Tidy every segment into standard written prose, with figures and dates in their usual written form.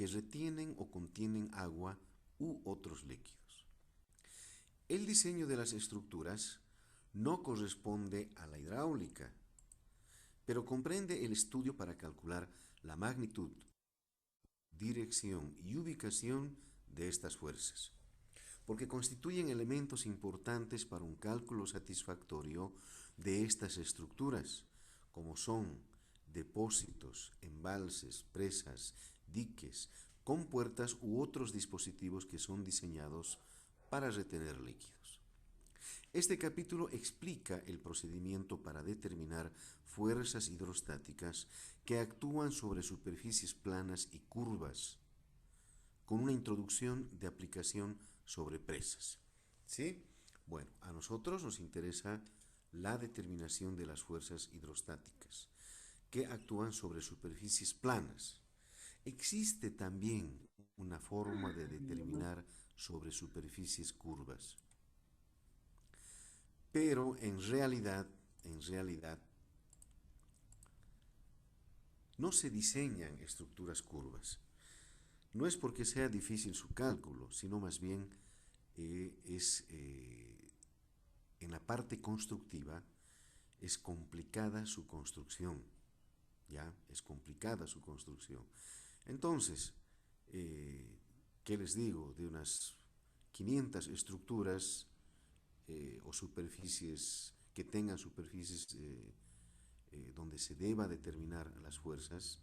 que retienen o contienen agua u otros líquidos. El diseño de las estructuras no corresponde a la hidráulica, pero comprende el estudio para calcular la magnitud, dirección y ubicación de estas fuerzas, porque constituyen elementos importantes para un cálculo satisfactorio de estas estructuras, como son depósitos, embalses, presas, diques, compuertas u otros dispositivos que son diseñados para retener líquidos. Este capítulo explica el procedimiento para determinar fuerzas hidrostáticas que actúan sobre superficies planas y curvas, con una introducción de aplicación sobre presas. ¿Sí? Bueno, a nosotros nos interesa la determinación de las fuerzas hidrostáticas que actúan sobre superficies planas. Existe también una forma de determinar sobre superficies curvas, pero en realidad, no se diseñan estructuras curvas. No es porque sea difícil su cálculo, sino más bien es en la parte constructiva es complicada su construcción, ¿ya? Es complicada su construcción. Entonces, ¿qué les digo? De unas 500 estructuras o superficies que tengan superficies donde se deba determinar las fuerzas,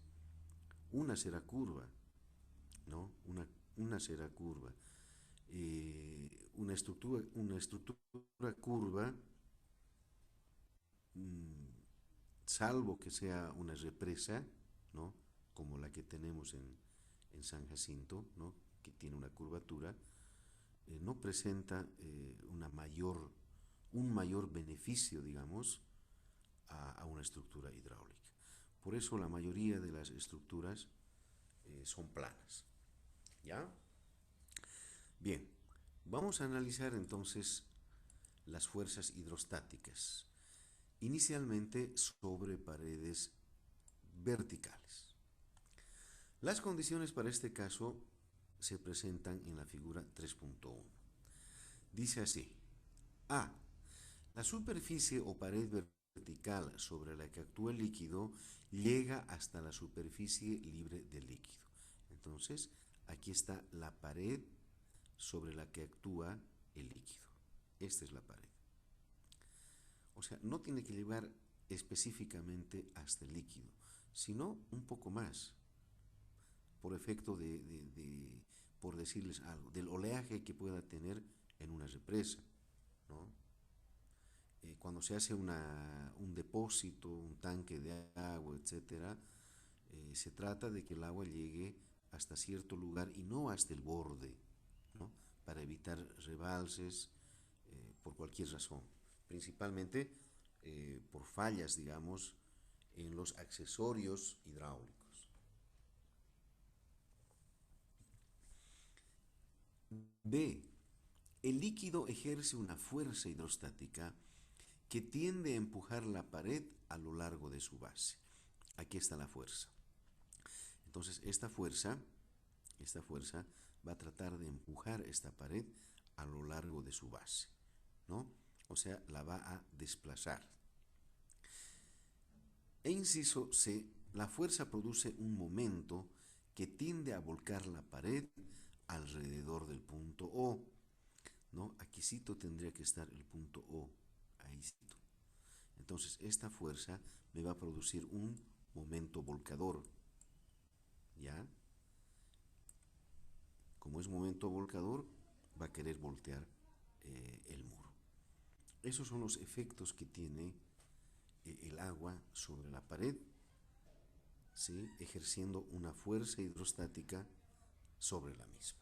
una será curva, ¿no? Una será curva. Una estructura curva, mm, salvo que sea una represa, ¿no? Como la que tenemos en San Jacinto, ¿no? Que tiene una curvatura, no presenta un mayor beneficio, digamos, a una estructura hidráulica. Por eso la mayoría de las estructuras son planas. ¿Ya? Bien, vamos a analizar entonces las fuerzas hidrostáticas, inicialmente sobre paredes verticales. Las condiciones para este caso se presentan en la figura 3.1. Dice así: A. La superficie o pared vertical sobre la que actúa el líquido llega hasta la superficie libre del líquido. Entonces, aquí está la pared sobre la que actúa el líquido. Esta es la pared. O sea, no tiene que llegar específicamente hasta el líquido, sino un poco más, por efecto por decirles algo, del oleaje que pueda tener en una represa, ¿no? Cuando se hace un depósito, un tanque de agua, etcétera, se trata de que el agua llegue hasta cierto lugar y no hasta el borde, ¿no? Para evitar rebalses por cualquier razón, principalmente por fallas, digamos, en los accesorios hidráulicos. B. El líquido ejerce una fuerza hidrostática que tiende a empujar la pared a lo largo de su base. Aquí está la fuerza. Entonces, esta fuerza va a tratar de empujar esta pared a lo largo de su base, ¿no? O sea, la va a desplazar. E inciso C, la fuerza produce un momento que tiende a volcar la pared alrededor del punto O, ¿no? Aquícito tendría que estar el punto O, ahícito. Entonces, esta fuerza me va a producir un momento volcador, ¿ya? Como es momento volcador, va a querer voltear el muro. Esos son los efectos que tiene el agua sobre la pared, ¿sí? Ejerciendo una fuerza hidrostática sobre la misma.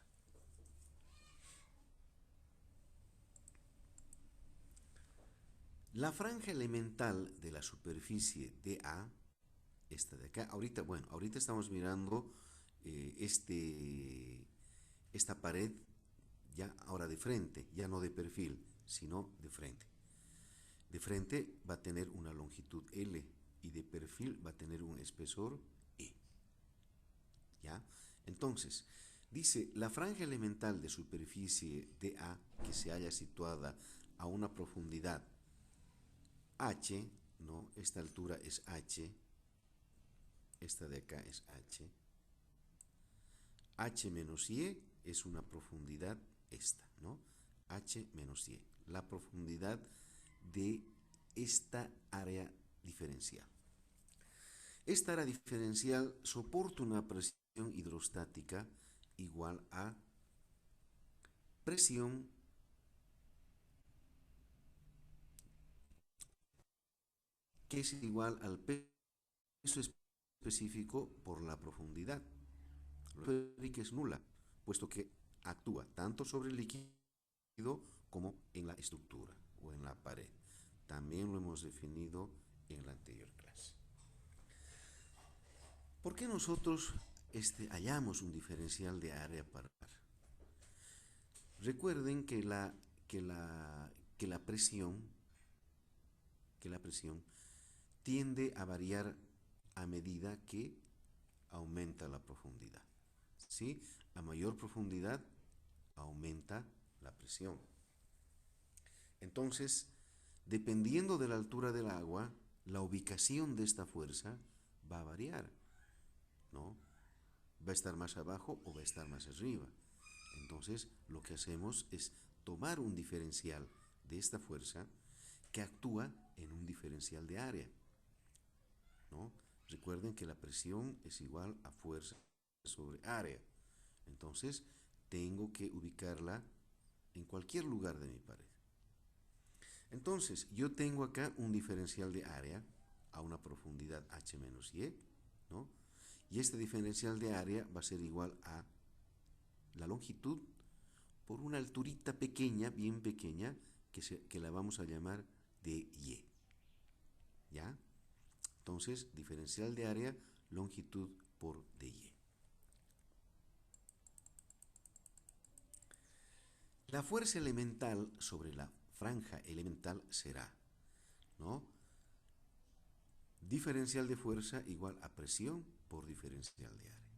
La franja elemental de la superficie DA, esta de acá, ahorita estamos mirando esta pared ya ahora de frente, ya no de perfil, sino de frente. De frente va a tener una longitud L y de perfil va a tener un espesor E. ¿Ya? Entonces, dice, la franja elemental de superficie DA que se halla situada a una profundidad H, ¿no? Esta altura es H, esta de acá es H. H menos Y es una profundidad esta, ¿no? H menos Y, la profundidad de esta área diferencial. Esta área diferencial soporta una presión hidrostática igual a presión que es igual al peso específico por la profundidad. La esférica es nula, puesto que actúa tanto sobre el líquido como en la estructura o en la pared. También lo hemos definido en la anterior clase. ¿Por qué nosotros hallamos un diferencial de área para? Recuerden que la presión tiende a variar a medida que aumenta la profundidad. ¿Sí? A mayor profundidad aumenta la presión. Entonces, dependiendo de la altura del agua, la ubicación de esta fuerza va a variar, ¿no? Va a estar más abajo o va a estar más arriba. Entonces, lo que hacemos es tomar un diferencial de esta fuerza que actúa en un diferencial de área, ¿no? Recuerden que la presión es igual a fuerza sobre área. Entonces, tengo que ubicarla en cualquier lugar de mi pared. Entonces, yo tengo acá un diferencial de área a una profundidad h menos y, ¿no? Y este diferencial de área va a ser igual a la longitud por una alturita pequeña, bien pequeña, que la vamos a llamar dy. ¿Ya? Entonces, diferencial de área, longitud por dy. La fuerza elemental sobre la franja elemental será, ¿no? Diferencial de fuerza igual a presión por diferencial de área.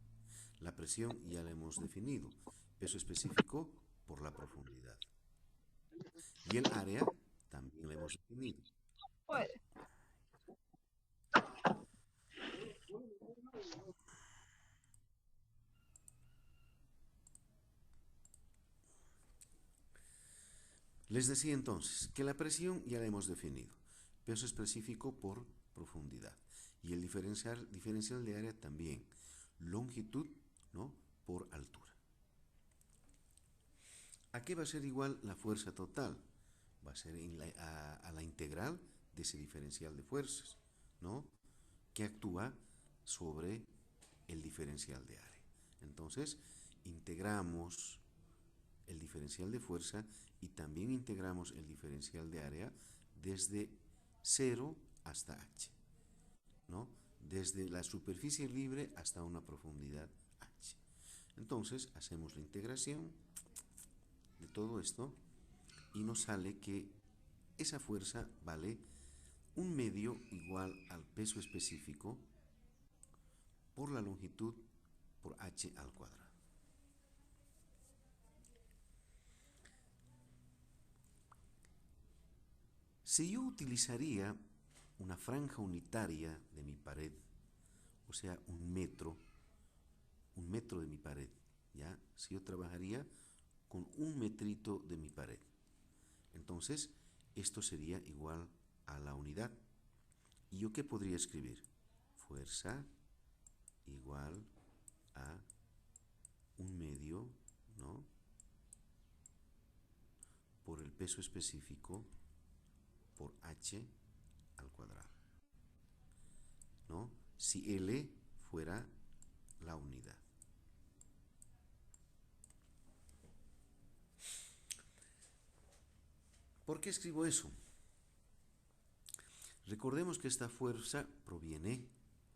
La presión ya la hemos definido, peso específico por la profundidad. Y el área también la hemos definido. Les decía entonces que la presión ya la hemos definido, peso específico por profundidad. Y el diferencial de área también, longitud, ¿no?, por altura. ¿A qué va a ser igual la fuerza total? Va a ser a la integral de ese diferencial de fuerzas, ¿no?, que actúa sobre el diferencial de área. Entonces, integramos el diferencial de fuerza y también integramos el diferencial de área desde 0 hasta h, ¿no? Desde la superficie libre hasta una profundidad h. Entonces, hacemos la integración de todo esto y nos sale que esa fuerza vale 1/2 igual al peso específico por la longitud por h al cuadrado. Si yo utilizaría una franja unitaria de mi pared, o sea, un metro de mi pared, ¿ya? Si yo trabajaría con un metrito de mi pared, entonces esto sería igual a la unidad. ¿Y yo qué podría escribir? Fuerza igual a 1/2, ¿no?, por el peso específico por h al cuadrado, ¿no? Si L fuera la unidad. ¿Por qué escribo eso? Recordemos que esta fuerza proviene,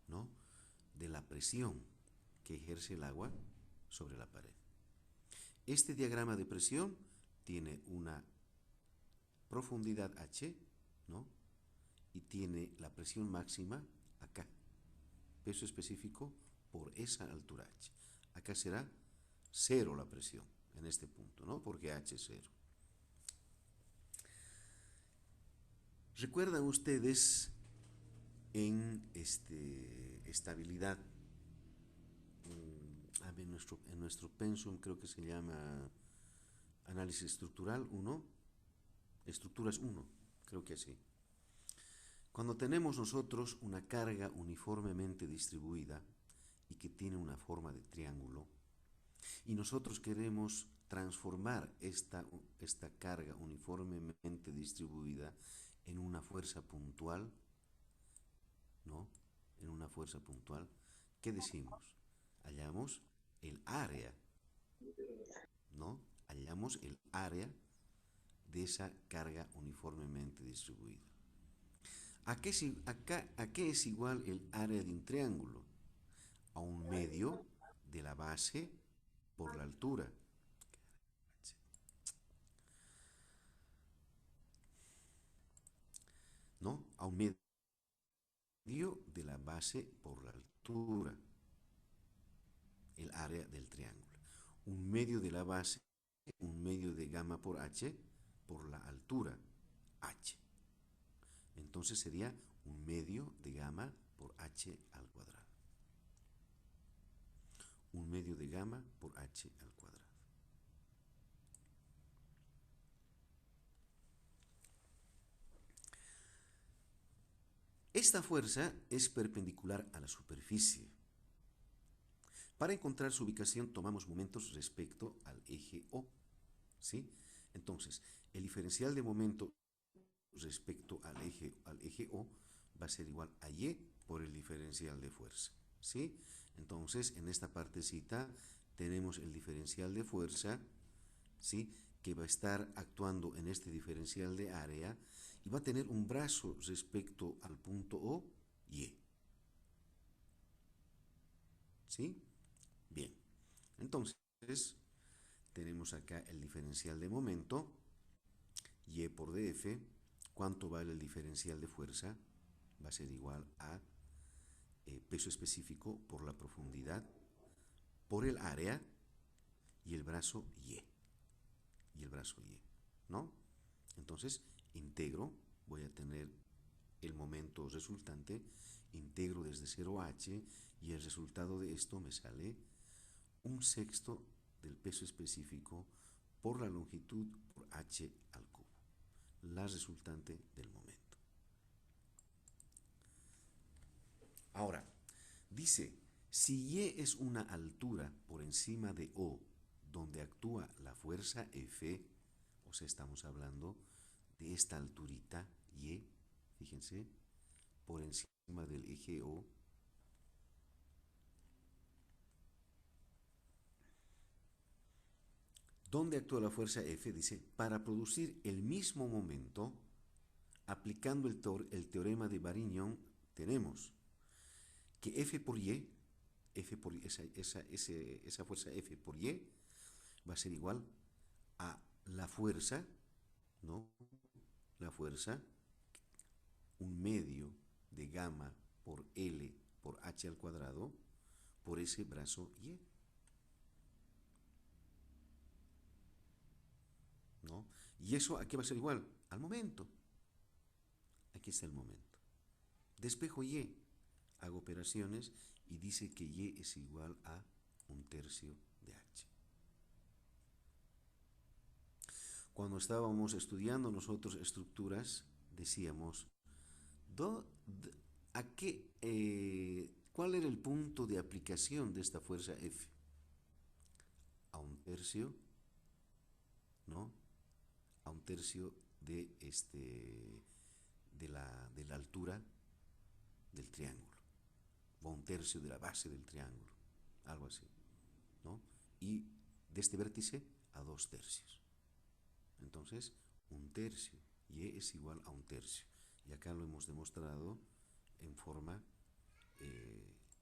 ¿no?, de la presión que ejerce el agua sobre la pared. Este diagrama de presión tiene una profundidad h, ¿no?, y tiene la presión máxima acá, peso específico por esa altura h. Acá será cero la presión en este punto, ¿no? Porque H es cero. ¿Recuerdan ustedes en estabilidad? En nuestro pensum creo que se llama análisis estructural 1, estructuras 1, creo que así. Cuando tenemos nosotros una carga uniformemente distribuida y que tiene una forma de triángulo, y nosotros queremos transformar esta carga uniformemente distribuida en una fuerza puntual, ¿no? En una fuerza puntual, ¿qué decimos? Hallamos el área, ¿no? Hallamos el área de esa carga uniformemente distribuida. ¿A qué es igual el área de un triángulo? A un medio de la base por la altura. ¿No? A un medio de la base por la altura. El área del triángulo. Un medio de la base, un medio de gamma por h, por la altura h. Entonces sería un medio de gamma por h al cuadrado. Un medio de gamma por h al cuadrado. Esta fuerza es perpendicular a la superficie. Para encontrar su ubicación tomamos momentos respecto al eje O, ¿sí? Entonces, el diferencial de momento respecto al eje O va a ser igual a Y por el diferencial de fuerza, ¿sí? Entonces, en esta partecita tenemos el diferencial de fuerza, ¿sí? Que va a estar actuando en este diferencial de área y va a tener un brazo respecto al punto O, Y. ¿Sí? Bien. Entonces, tenemos acá el diferencial de momento, Y por df. ¿Cuánto vale el diferencial de fuerza? Va a ser igual a peso específico por la profundidad, por el área y el brazo Y. Y el brazo Y, ¿no? Entonces, integro, voy a tener el momento resultante, integro desde 0 a h y el resultado de esto me sale 1/6 del peso específico por la longitud por h al cubo, la resultante del momento. Ahora, dice, si Y es una altura por encima de O, donde actúa la fuerza F, o sea, estamos hablando de esta alturita Y, fíjense, por encima del eje O, ¿dónde actúa la fuerza F? Dice, para producir el mismo momento, aplicando el teorema de Varignon, tenemos que F por Y, esa fuerza F por Y, va a ser igual a la fuerza, ¿no? La fuerza, un medio de gamma por L por h al cuadrado, por ese brazo Y. ¿No? ¿Y eso a qué va a ser igual? Al momento. Aquí está el momento. Despejo Y, hago operaciones y dice que Y es igual a 1/3 de h. Cuando estábamos estudiando nosotros estructuras, decíamos, ¿cuál era el punto de aplicación de esta fuerza F? A 1/3, ¿no? A 1/3 de la altura del triángulo, o a 1/3 de la base del triángulo, algo así, ¿no? Y de este vértice a 2/3. Entonces, 1/3, Y es igual a 1/3. Y acá lo hemos demostrado en forma,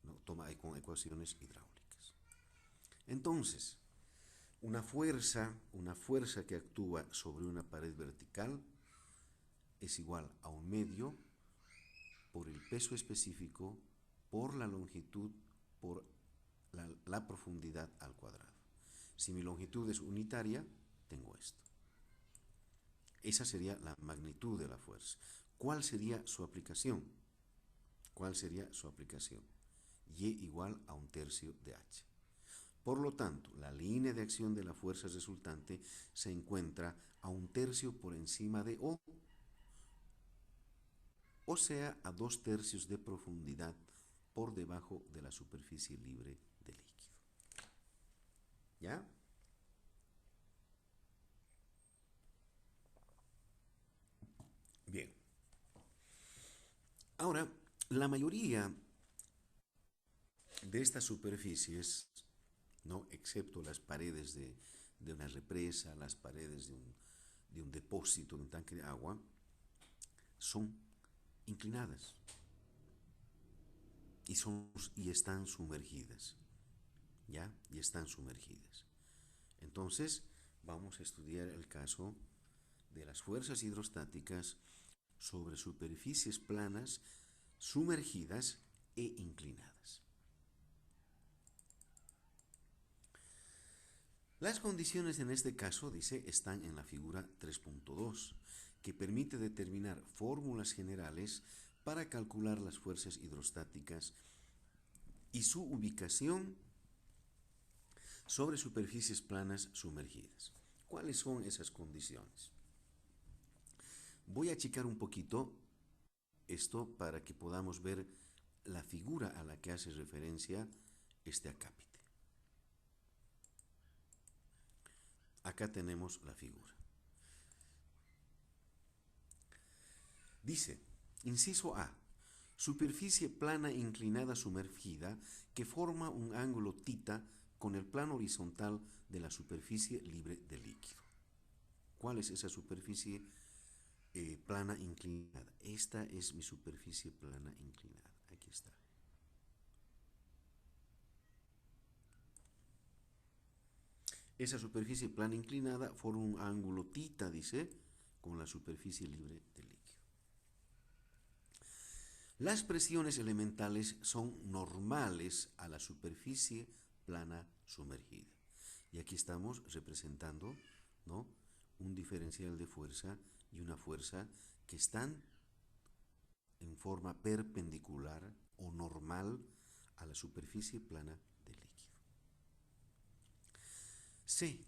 ¿no? Con ecuaciones hidráulicas. Entonces, una fuerza que actúa sobre una pared vertical es igual a un medio por el peso específico por la longitud por la profundidad al cuadrado. Si mi longitud es unitaria, tengo esto. Esa sería la magnitud de la fuerza. ¿Cuál sería su aplicación? ¿Cuál sería su aplicación? Y igual a 1/3 de h. Por lo tanto, la línea de acción de la fuerza resultante se encuentra a 1/3 por encima de o sea, a 2/3 de profundidad por debajo de la superficie libre del líquido. ¿Ya? Bien. Ahora, la mayoría de estas superficies, ¿no? Excepto las paredes de una represa, las paredes de un depósito, de un tanque de agua, son inclinadas y están sumergidas. ¿Ya? Y están sumergidas. Entonces, vamos a estudiar el caso de las fuerzas hidrostáticas sobre superficies planas, sumergidas e inclinadas. Las condiciones en este caso, dice, están en la figura 3.2, que permite determinar fórmulas generales para calcular las fuerzas hidrostáticas y su ubicación sobre superficies planas sumergidas. ¿Cuáles son esas condiciones? Voy a achicar un poquito esto para que podamos ver la figura a la que hace referencia este acápite. Acá tenemos la figura. Dice, inciso A, superficie plana inclinada sumergida que forma un ángulo θ con el plano horizontal de la superficie libre de líquido. ¿Cuál es esa superficie plana inclinada? Esta es mi superficie plana inclinada. Aquí está. Esa superficie plana inclinada forma un ángulo θ, dice, con la superficie libre de líquido. Las presiones elementales son normales a la superficie plana sumergida. Y aquí estamos representando, ¿no?, un diferencial de fuerza y una fuerza que están en forma perpendicular o normal a la superficie plana del líquido. C.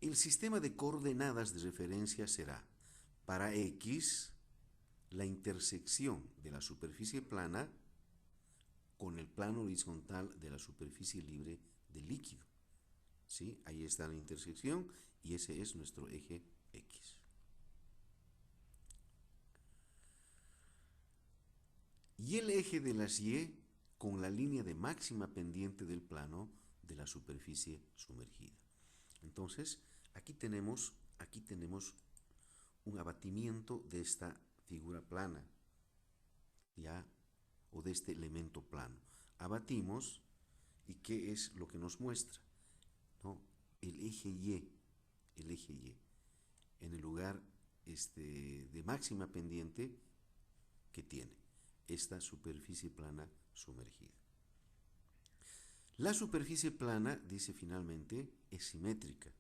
El sistema de coordenadas de referencia será, para X, la intersección de la superficie plana con el plano horizontal de la superficie libre del líquido. ¿Sí? Ahí está la intersección y ese es nuestro eje X. Y el eje de las Y con la línea de máxima pendiente del plano de la superficie sumergida. Entonces, aquí tenemos un abatimiento de esta figura plana, ¿ya? O de este elemento plano. Abatimos, ¿y qué es lo que nos muestra? ¿No? El eje Y, en el lugar de máxima pendiente que tiene esta superficie plana sumergida. La superficie plana, dice finalmente, es simétrica.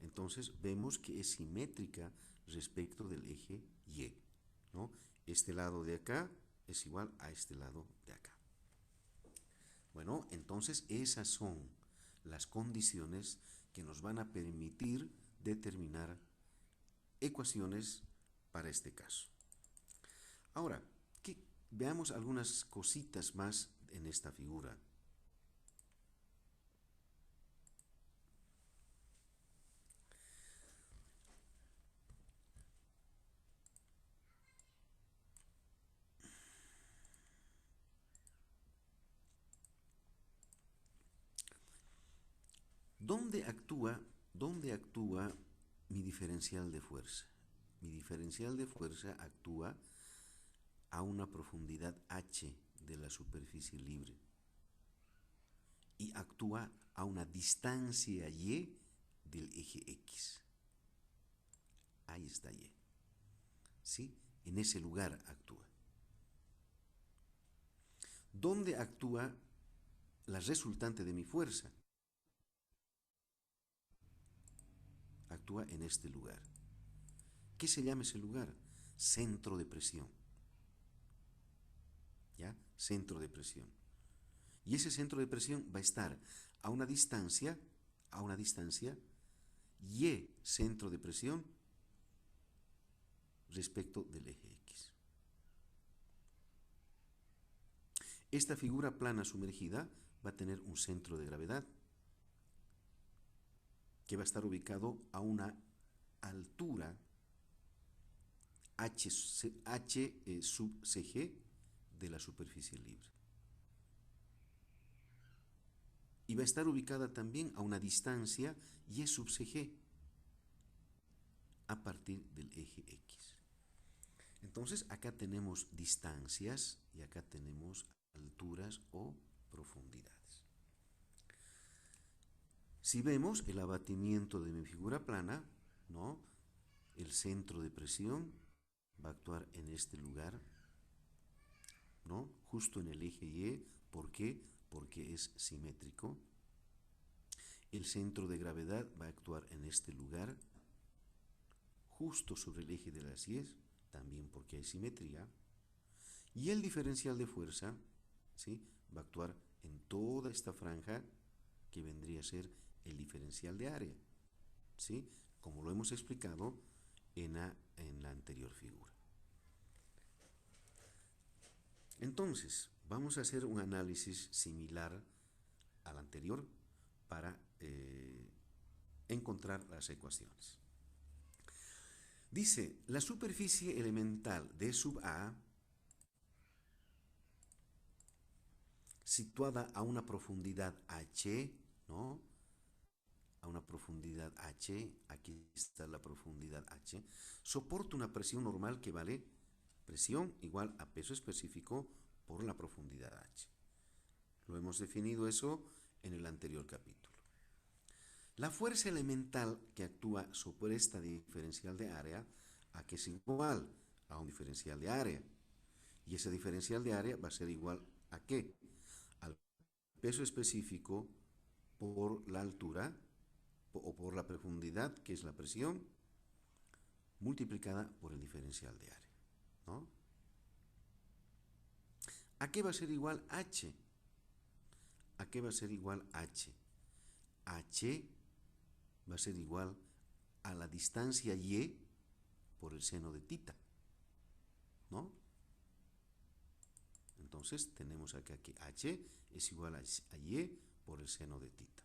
Entonces vemos que es simétrica respecto del eje Y, ¿no? Este lado de acá es igual a este lado de acá. Bueno, entonces esas son las condiciones que nos van a permitir determinar ecuaciones para este caso. Ahora, veamos algunas cositas más en esta figura. ¿Dónde actúa mi diferencial de fuerza? Mi diferencial de fuerza actúa a una profundidad h de la superficie libre y actúa a una distancia y del eje X. Ahí está Y. ¿Sí? En ese lugar actúa. ¿Dónde actúa la resultante de mi fuerza actúa en este lugar. ¿Qué se llama ese lugar? Centro de presión. ¿Ya? Centro de presión. Y ese centro de presión va a estar a una distancia, y centro de presión respecto del eje X. Esta figura plana sumergida va a tener un centro de gravedad que va a estar ubicado a una altura H sub CG de la superficie libre. Y va a estar ubicada también a una distancia Y sub CG a partir del eje X. Entonces acá tenemos distancias y acá tenemos alturas o profundidades. Si vemos el abatimiento de mi figura plana, ¿no? El centro de presión va a actuar en este lugar, ¿no? Justo en el eje Y. ¿Por qué? Porque es simétrico. El centro de gravedad va a actuar en este lugar, justo sobre el eje de las Y, también porque hay simetría. Y el diferencial de fuerza, ¿sí?, va a actuar en toda esta franja que vendría a ser el diferencial de área, ¿sí?, como lo hemos explicado en la anterior figura. Entonces, vamos a hacer un análisis similar al anterior para encontrar las ecuaciones. Dice, la superficie elemental D sub A, situada a una profundidad H, ¿no? A una profundidad H, aquí está la profundidad H, soporta una presión normal que vale presión igual a peso específico por la profundidad H. Lo hemos definido eso en el anterior capítulo. La fuerza elemental que actúa sobre esta diferencial de área, a que es igual a un diferencial de área, y ese diferencial de área va a ser igual a ¿qué? Al peso específico por la altura o por la profundidad, que es la presión, multiplicada por el diferencial de área, ¿no? ¿A qué va a ser igual H? ¿A qué va a ser igual H? H va a ser igual a la distancia Y por el seno de tita, ¿no? Entonces tenemos acá que H es igual a Y por el seno de tita.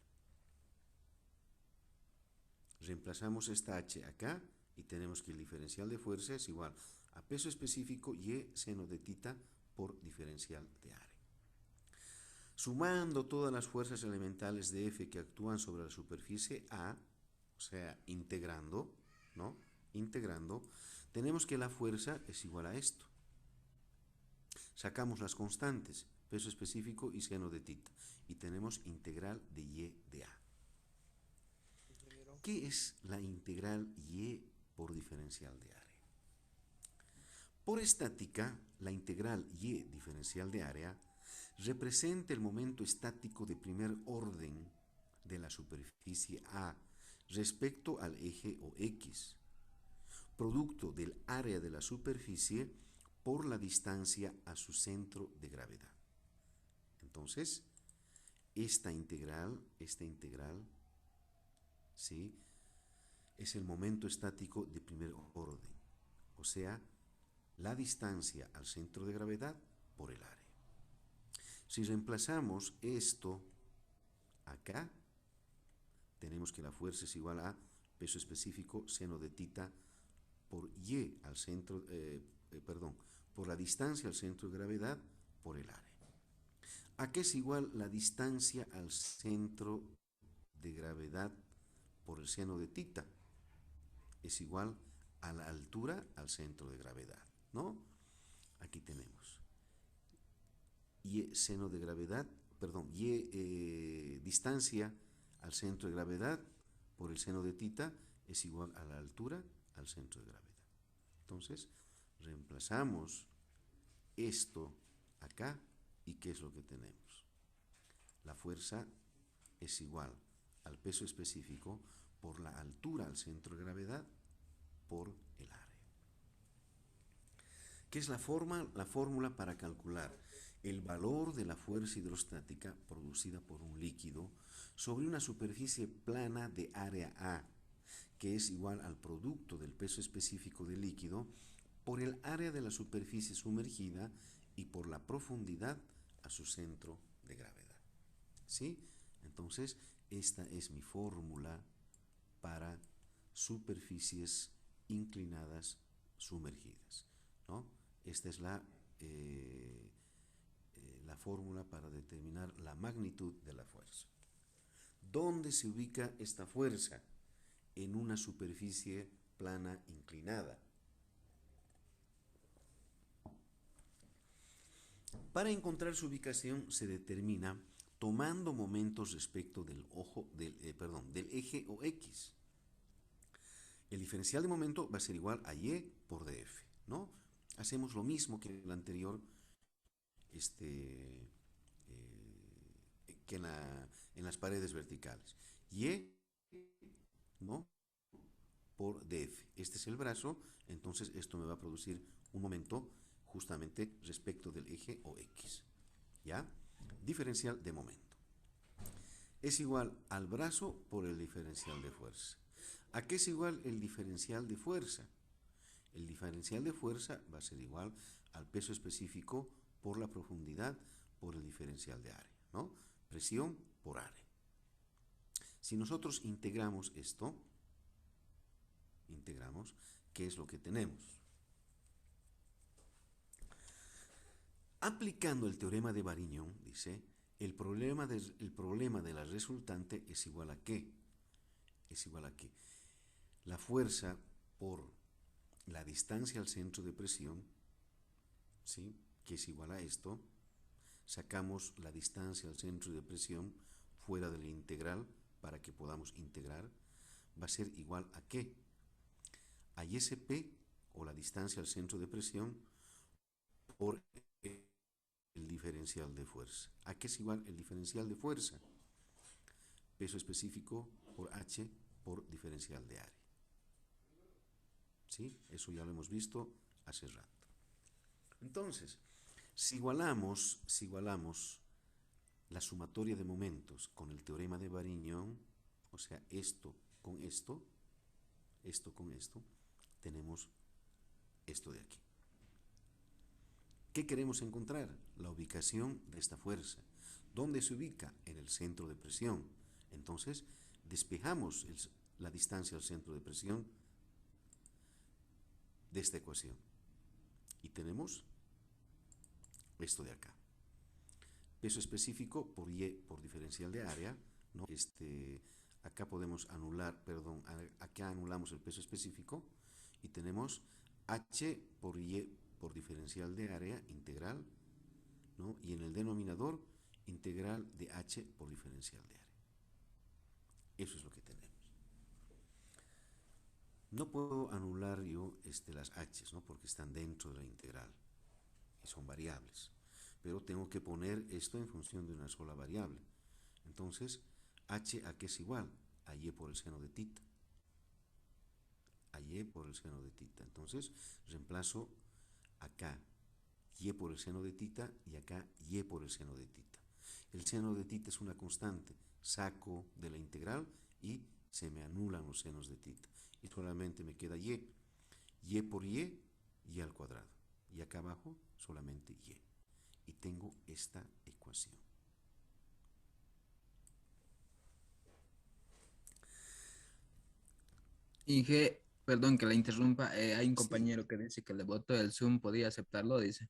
Reemplazamos esta H acá y tenemos que el diferencial de fuerza es igual a peso específico Y seno de tita por diferencial de área. Sumando todas las fuerzas elementales de F que actúan sobre la superficie A, o sea, integrando, ¿no? Integrando, tenemos que la fuerza es igual a esto. Sacamos las constantes, peso específico y seno de tita, y tenemos integral de Y de A. ¿Qué es la integral Y por diferencial de área? Por estática, la integral Y diferencial de área representa el momento estático de primer orden de la superficie A respecto al eje o X, producto del área de la superficie por la distancia a su centro de gravedad. Entonces, esta integral, ¿sí?, es el momento estático de primer orden, o sea, la distancia al centro de gravedad por el área. Si reemplazamos esto acá, tenemos que la fuerza es igual a peso específico seno de tita por Y al centro, por la distancia al centro de gravedad por el área. ¿A qué es igual la distancia al centro de gravedad por el seno de tita? Es igual a la altura al centro de gravedad, ¿no? Aquí tenemos Y seno de gravedad, Y distancia al centro de gravedad por el seno de tita es igual a la altura al centro de gravedad. Entonces, reemplazamos esto acá y ¿qué es lo que tenemos? la fuerza es igual al peso específico por la altura al centro de gravedad por el área. ¿Qué es la fórmula para calcular el valor de la fuerza hidrostática producida por un líquido sobre una superficie plana de área A, que es igual al producto del peso específico del líquido por el área de la superficie sumergida y por la profundidad a su centro de gravedad? ¿Sí? Entonces, esta es mi fórmula para superficies inclinadas sumergidas, ¿no? Esta es la fórmula para determinar la magnitud de la fuerza. ¿Dónde se ubica esta fuerza? En una superficie plana inclinada. Para encontrar su ubicación se determina tomando momentos respecto del eje o X. El diferencial de momento va a ser igual a Y por dF, ¿no? Hacemos lo mismo que el anterior, que en las paredes verticales. Y, ¿no? Por dF. Este es el brazo, entonces esto me va a producir un momento justamente respecto del eje o X. ¿Ya? Diferencial de momento. Es igual al brazo por el diferencial de fuerza. ¿A qué es igual el diferencial de fuerza? El diferencial de fuerza va a ser igual al peso específico por la profundidad por el diferencial de área, ¿no? Presión por área. Si nosotros integramos esto, ¿qué es lo que tenemos? Aplicando el teorema de Varignon, dice, el problema de la resultante es igual a ¿qué? Es igual a que la fuerza por la distancia al centro de presión, ¿sí? Que es igual a esto, sacamos la distancia al centro de presión fuera de la integral para que podamos integrar, va a ser igual a ¿qué? A ISP, o la distancia al centro de presión, por el diferencial de fuerza. ¿A qué es igual el diferencial de fuerza? Peso específico por H por diferencial de área. ¿Sí? Eso ya lo hemos visto hace rato. Entonces, si igualamos la sumatoria de momentos con el teorema de Varignon, o sea, esto con esto, tenemos esto de aquí. ¿Qué queremos encontrar? La ubicación de esta fuerza. ¿Dónde se ubica? En el centro de presión. Entonces, despejamos la distancia al centro de presión de esta ecuación. Y tenemos esto de acá. Peso específico por Y por diferencial de área, ¿no? Acá podemos anular, perdón, acá anulamos el peso específico y tenemos H por Y por diferencial de área integral, ¿no? Y en el denominador, integral de H por diferencial de área. Eso es lo que tenemos. No puedo anular yo las H, ¿no? Porque están dentro de la integral y son variables. Pero tengo que poner esto en función de una sola variable. Entonces, H a qué es igual? A Y por el seno de tita. A Y por el seno de tita. Entonces, reemplazo acá Y por el seno de tita y acá Y por el seno de tita. El seno de tita es una constante. Saco de la integral y se me anulan los senos de tita. Y solamente me queda Y. Y por Y, Y al cuadrado. Y acá abajo solamente Y. Y tengo esta ecuación. Inge, perdón que la interrumpa, hay un Sí, compañero que dice que le votó el Zoom, podía aceptarlo, dice.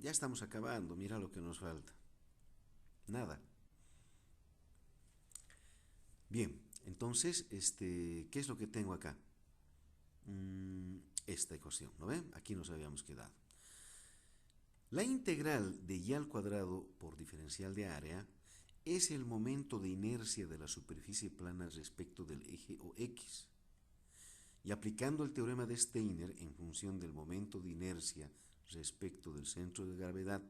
ya estamos acabando. Mira lo que nos falta. Nada. Bien, entonces, ¿qué es lo que tengo acá? Esta ecuación, ¿no ven? Aquí nos habíamos quedado. La integral de y al cuadrado por diferencial de área es el momento de inercia de la superficie plana respecto del eje o X. Y aplicando el teorema de Steiner en función del momento de inercia respecto del centro de gravedad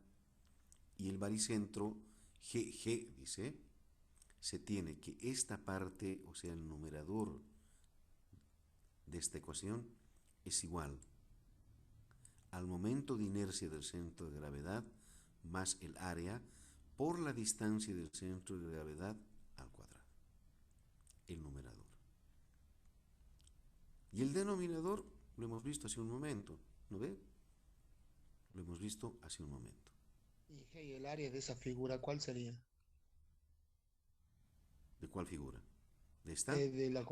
Y el baricentro G, dice, se tiene que esta parte, o sea, el numerador de esta ecuación, es igual al momento de inercia del centro de gravedad más el área por la distancia del centro de gravedad al cuadrado, el numerador. Y el denominador lo hemos visto hace un momento, ¿no ve? Lo hemos visto hace un momento. Y hey, el área de esa figura, ¿cuál sería? ¿De cuál figura? ¿De esta? De la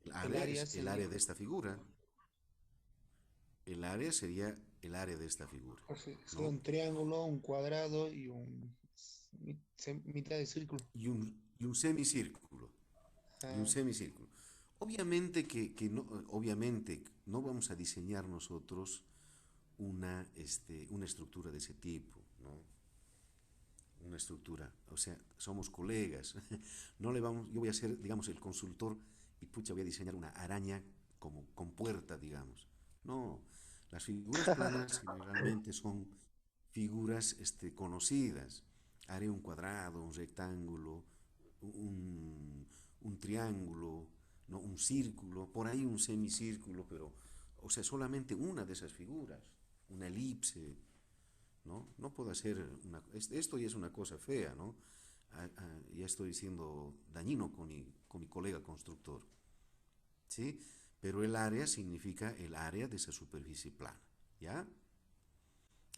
El el área área es el sería, área de esta figura. El área sería el área de esta figura, o sea, sería ¿no? un triángulo, un cuadrado y mitad de círculo. Y un semicírculo. Y un Ah, semicírculo. Obviamente no vamos a diseñar nosotros una estructura de ese tipo, ¿no? Una estructura, o sea, somos colegas. No le vamos, yo voy a ser, digamos, el consultor y pucha, voy a diseñar una araña como con puerta, digamos. No, las figuras planas generalmente son figuras conocidas. Haré un cuadrado, un rectángulo, un triángulo, ¿no? Un círculo, por ahí un semicírculo, pero, o sea, solamente una de esas figuras, una elipse, ¿no? No puedo hacer esto ya es una cosa fea, ¿no? Ya estoy siendo dañino con mi colega constructor, ¿sí? Pero el área significa el área de esa superficie plana, ¿ya?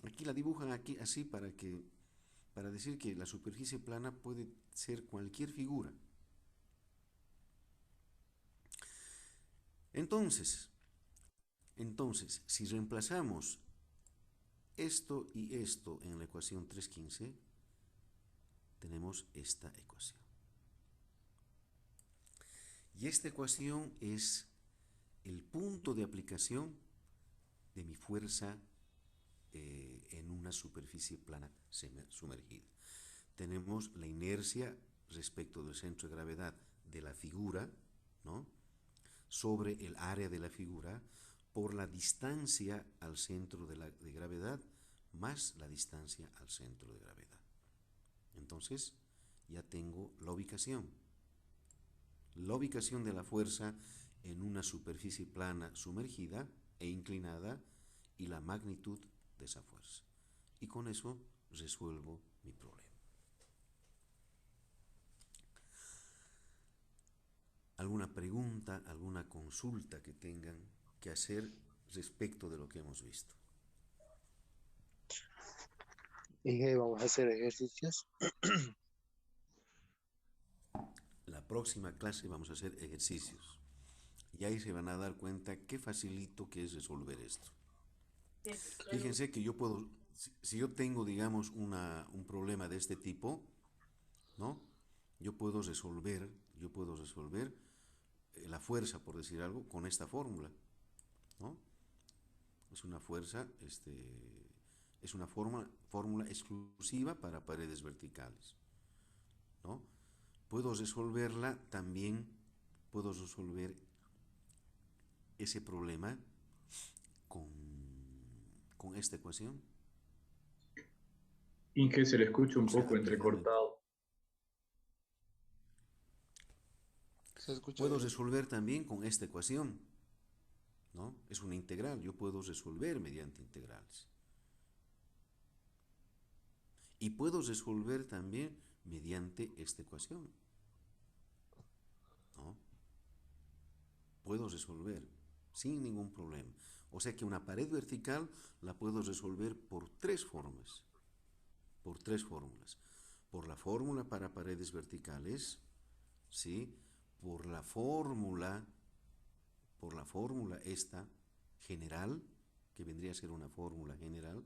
Aquí la dibujan aquí así para decir que la superficie plana puede ser cualquier figura. Entonces, si reemplazamos esto y esto en la ecuación 315, tenemos esta ecuación. Y esta ecuación es el punto de aplicación de mi fuerza en una superficie plana sumergida. Tenemos la inercia respecto del centro de gravedad de la figura, ¿no? Sobre el área de la figura por la distancia al centro de gravedad más la distancia al centro de gravedad. Entonces, ya tengo la ubicación. La ubicación de la fuerza en una superficie plana sumergida e inclinada y la magnitud de esa fuerza. Y con eso resuelvo mi problema. ¿Alguna pregunta, alguna consulta que tengan que hacer respecto de lo que hemos visto? y hey, vamos a hacer ejercicios. La próxima clase vamos a hacer ejercicios. Y ahí se van a dar cuenta qué facilito que es resolver esto. Fíjense que yo puedo, si yo tengo, digamos, un problema de este tipo, ¿no? Yo puedo resolver la fuerza, por decir algo, con esta fórmula, ¿no? Es una fuerza, es una fórmula exclusiva para paredes verticales, ¿no? Puedo resolverla también, puedo resolver ese problema con, con esta ecuación. Inge, se le escucha un O sea, poco aplicando, entrecortado. Se escucha puedo bien. resolver también con esta ecuación, ¿no? Es una integral, yo puedo resolver mediante integrales. Y puedo resolver también mediante esta ecuación, ¿no? Puedo resolver sin ningún problema. O sea que una pared vertical la puedo resolver por tres formas, por tres fórmulas. Por la fórmula para paredes verticales, ¿sí? Por la fórmula esta general, que vendría a ser una fórmula general,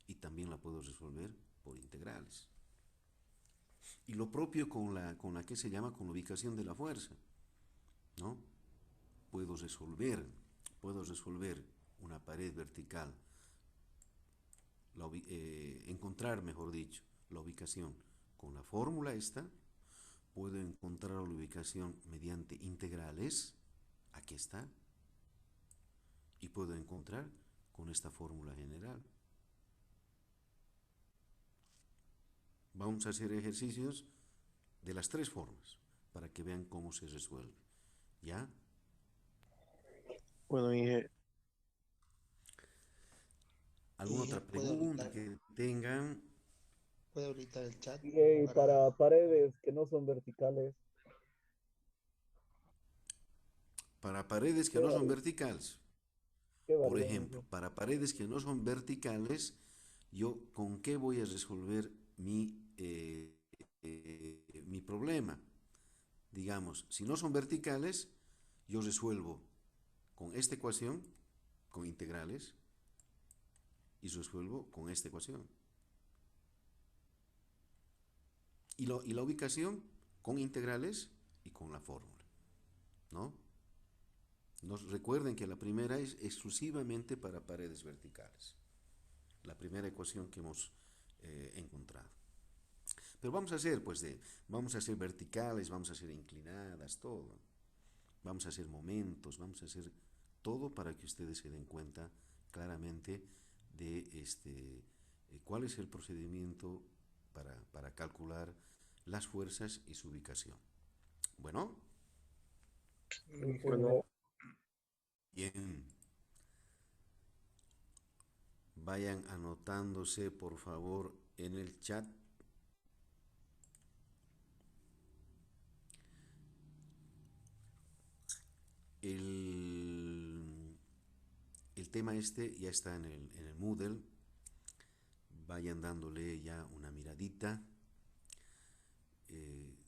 y también la puedo resolver por integrales. Y lo propio con la que se llama con la ubicación de la fuerza, ¿no? Puedo resolver una pared vertical, encontrar, mejor dicho, la ubicación con la fórmula esta, puedo encontrar la ubicación mediante integrales, aquí está, y puedo encontrar con esta fórmula general. Vamos a hacer ejercicios de las tres formas para que vean cómo se resuelve. ¿Ya? Bueno, Inge, ¿Alguna Inge, otra pregunta que tengan? ¿puede habilitar el chat Y para... para paredes que no son verticales, Para paredes que ¿qué no son varía? verticales. ¿Qué Por varía, ejemplo, Inge? para paredes que no son verticales, yo con qué voy a resolver mi problema. Digamos, si no son verticales, yo resuelvo con esta ecuación, con integrales, y resuelvo con esta ecuación. Y la ubicación con integrales y con la fórmula, ¿no? Recuerden que la primera es exclusivamente para paredes verticales. La primera ecuación que hemos encontrado. Pero vamos a hacer, vamos a hacer verticales, vamos a hacer inclinadas, todo. Vamos a hacer momentos, vamos a hacer todo para que ustedes se den cuenta claramente de cuál es el procedimiento para calcular las fuerzas y su ubicación. Bueno, Sí, Bueno, bien. Vayan anotándose, por favor, en el chat. El, el tema ya está en el Moodle. Vayan dándole ya una miradita.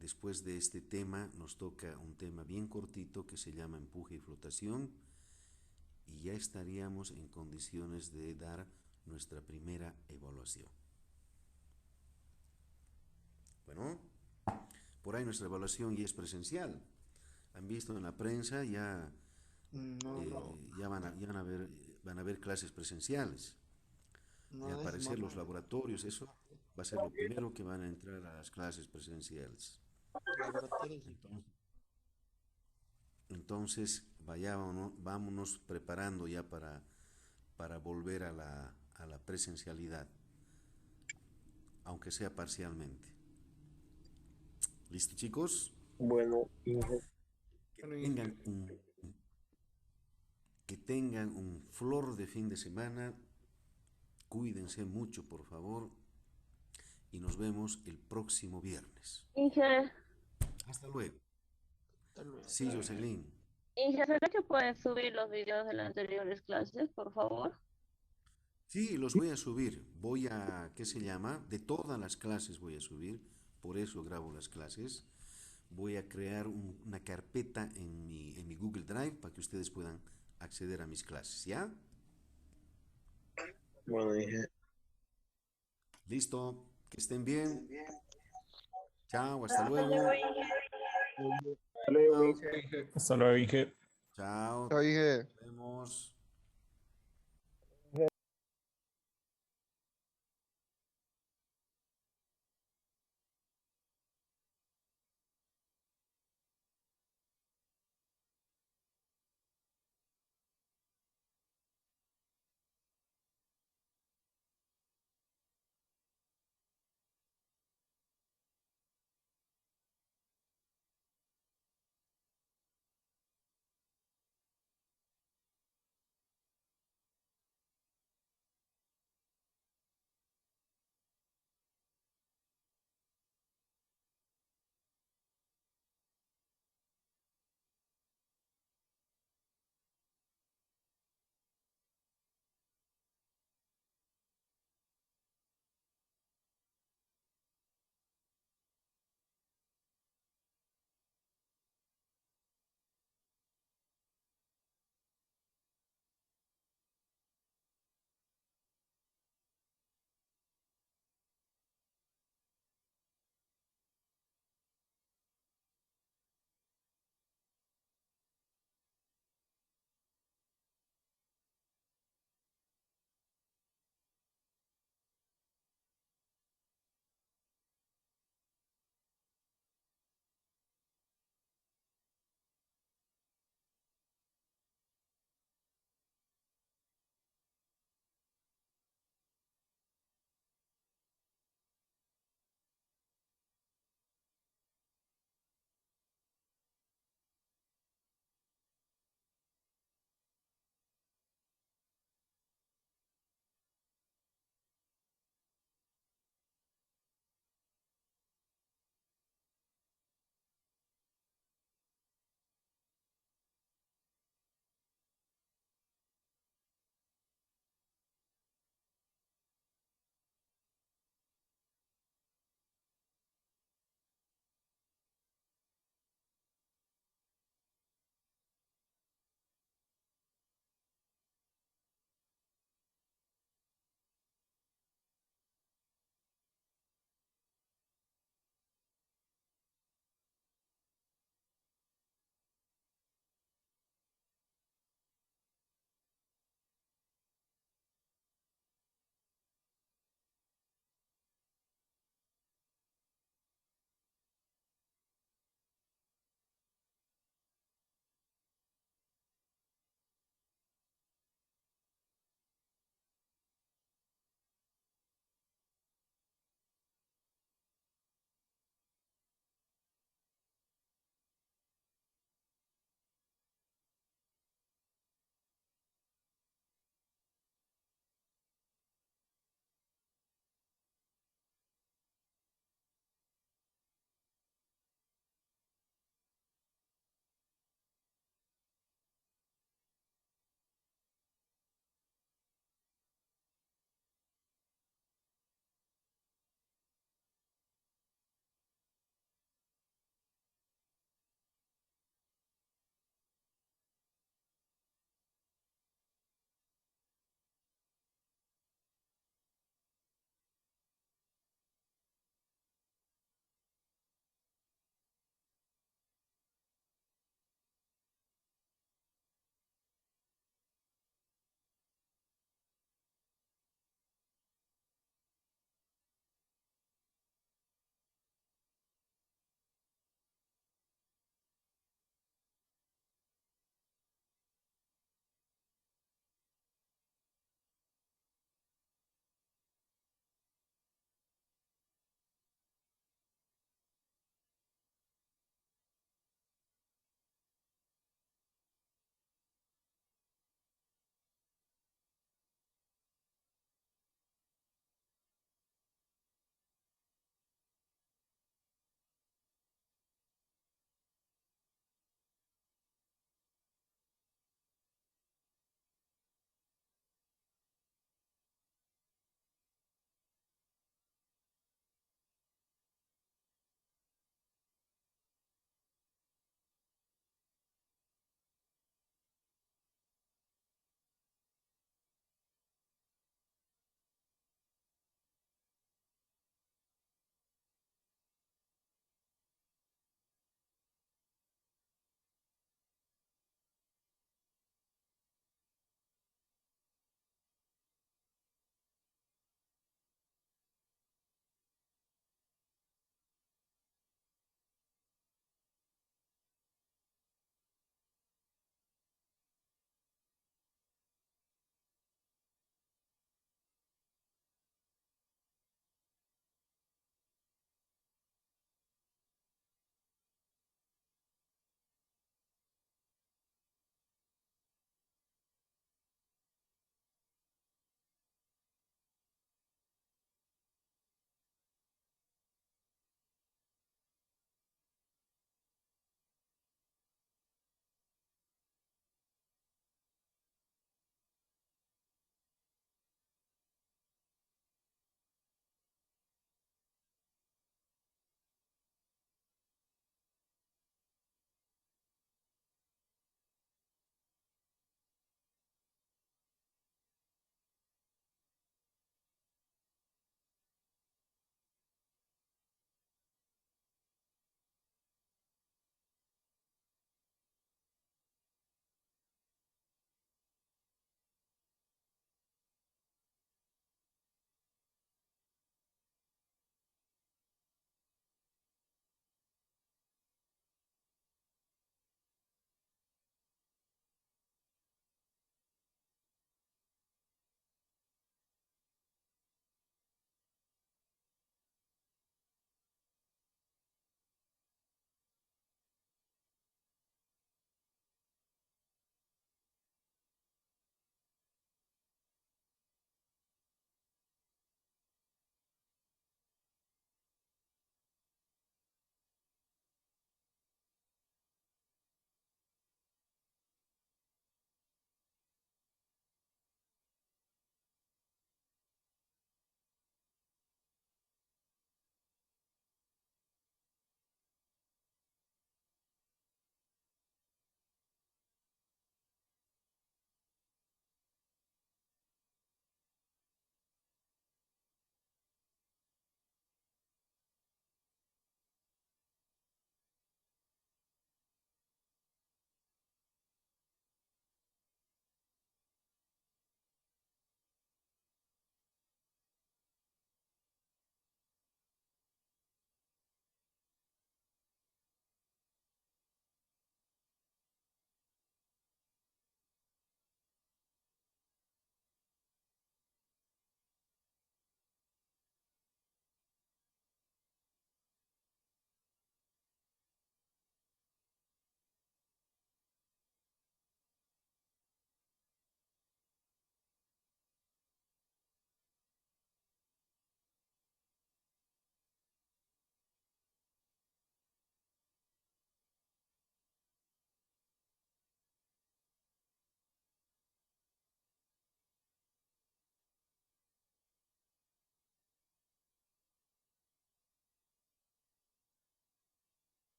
Después de este tema nos toca un tema bien cortito que se llama empuje y flotación y ya estaríamos en condiciones de dar nuestra primera evaluación. Bueno, por ahí nuestra evaluación ya es presencial. Han visto en la prensa, no, ya van a ver clases presenciales. Y al no es parecer más los laboratorios, eso va a ser lo primero que van a entrar a las clases presenciales. laboratorios. Entonces vámonos preparando ya para volver a la presencialidad, aunque sea parcialmente. ¿Listo, chicos? Bueno, Inge, Que tengan que tengan un flor de fin de semana. Cuídense mucho, por favor, y nos vemos el próximo viernes. Inge, Hasta luego. tal vez. Sí, Jocelyn. Inge, ¿será que puedes subir los videos de las anteriores clases, por favor? Sí, los voy a subir. ¿Qué se llama? De todas las clases voy a subir. Por eso grabo las clases. Voy a crear una carpeta en mi Google Drive para que ustedes puedan acceder a mis clases, ¿ya? Bueno, Inge, Listo. Que estén bien. Chao, hasta Hasta luego, luego. Inge. hasta luego, Chao. Inge. Hasta luego, Inge. Chao. Chao, Inge. Nos vemos.